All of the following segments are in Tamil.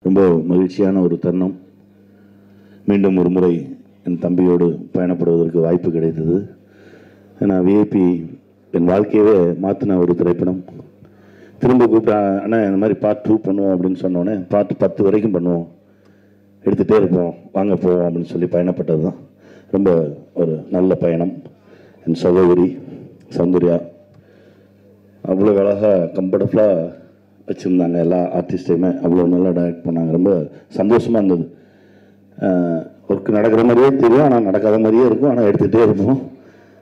ரொம்ப மகிழ்ச்சியான ஒரு தருணம். மீண்டும் ஒரு முறை என் தம்பியோடு பயணப்படுவதற்கு வாய்ப்பு கிடைத்தது. நான் விஐபி என் வாழ்க்கையவே மாற்றின ஒரு திரைப்படம். திரும்ப கூப்பிட்டா, அண்ணா இந்த மாதிரி பார்ட் 2 பண்ணுவோம் அப்படின்னு சொன்னோன்னே, பார்ட் 10 வரைக்கும் பண்ணுவோம், எடுத்துகிட்டே இருப்போம், வாங்க போவோம் அப்படின்னு சொல்லி பயணப்பட்டது தான் ரொம்ப ஒரு நல்ல பயணம். என் சகோதரி சௌந்தர்யா அவ்வளோ அழகாக கம்ஃபர்டபுளாக வச்சுருந்தாங்க. எல்லா ஆர்டிஸ்டையுமே அவ்வளோ நல்லா டைரக்ட் பண்ணாங்க. ரொம்ப சந்தோஷமாக இருந்தது. ஒர்க் நடக்கிற மாதிரியே தெரியும், ஆனால் நடக்காத மாதிரியே இருக்கும், ஆனால் எடுத்துகிட்டே இருப்போம்.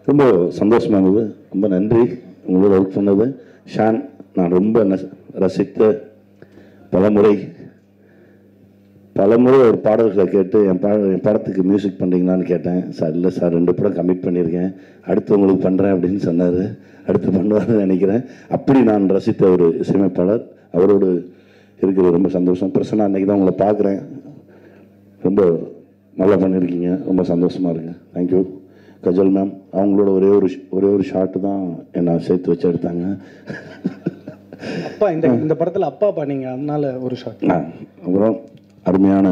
ரொம்ப சந்தோஷமாக இருந்தது. ரொம்ப நன்றி உங்களோட ஒர்க் பண்ணது. ஷான் நான் ரொம்ப ரசித்த பலமுறை ஒரு பாடல்களை கேட்டு என் படத்துக்கு மியூசிக் பண்ணுறீங்களான்னு கேட்டேன். சார் இல்லை சார், 2 படம் கமிட் பண்ணியிருக்கேன், அடுத்து உங்களுக்கு பண்ணுறேன் அப்படின்னு சொன்னார். அடுத்து பண்ணுவார்னு நினைக்கிறேன். அப்படி நான் ரசித்த ஒரு இசையமைப்பாளர். அவரோடு இருக்கிறது ரொம்ப சந்தோஷம். பிரசன்னா அன்றைக்கி தான் உங்களை பார்க்குறேன். ரொம்ப நல்லா பண்ணியிருக்கீங்க, ரொம்ப சந்தோஷமாக இருக்குங்க. தேங்க்யூ. கஜல் மேம் அவங்களோட ஒரே ஒரு ஷாட்டு தான் என்னை சேர்த்து வச்சு எடுத்தாங்க. அப்பா இந்த படத்தில் அப்பா பண்ணீங்க, அதனால ஒரு ஷாட். அப்புறம் அருமையான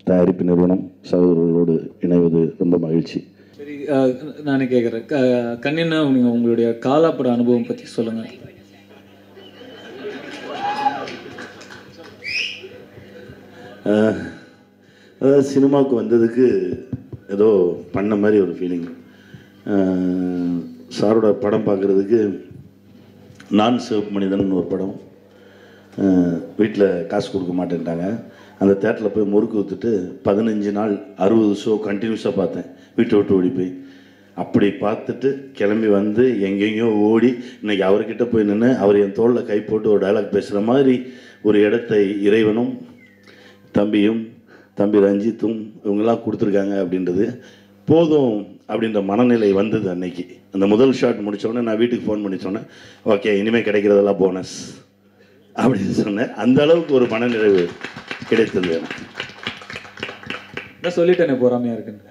தயாரிப்பு நிறுவனம் சகோதரர்களோடு இணைவது ரொம்ப மகிழ்ச்சி. சரி, நானே கேட்குறேன். கண்ணியண்ணா, நீங்கள் உங்களுடைய காலாப்பட அனுபவம் பற்றி சொல்லுங்கள். அதாவது சினிமாவுக்கு வந்ததுக்கு ஏதோ பண்ண மாதிரி ஒரு ஃபீலிங். சாரோட படம் பார்க்குறதுக்கு நான் சிவப்பு மனிதன் ஒரு படம் வீட்டில் காசு கொடுக்க மாட்டேன்ட்டாங்க. அந்த தேட்டரில் போய் முறுக்கு ஊற்றுட்டு 15 நாள் 60 ஷோ கண்டினியூஸாக பார்த்தேன், வீட்டை விட்டு ஓடி போய். அப்படி பார்த்துட்டு கிளம்பி வந்து எங்கெங்கேயோ ஓடி இன்னைக்கு அவர்கிட்ட போய் நின்று அவர் என் தோளில் கை போட்டு ஒரு டைலாக் பேசுகிற மாதிரி ஒரு இடத்தை இறைவனும் தம்பி ரஞ்சித்தும் இவங்கெல்லாம் கொடுத்துருக்காங்க. அப்படின்றது போதும் அப்படின்ற மனநிலை வந்தது அன்னைக்கு. அந்த முதல் ஷாட் முடித்தோடனே நான் வீட்டுக்கு ஃபோன் பண்ணி சொன்னேன், ஓகே இனிமேல் கிடைக்கிறதெல்லாம் போனஸ் அப்படின்னு சொன்னேன். அந்த அளவுக்கு ஒரு மனநிறைவு கிடைத்தது எனக்கு. சொல்லிட்டேனே, போறாமையா இருக்குன்னு.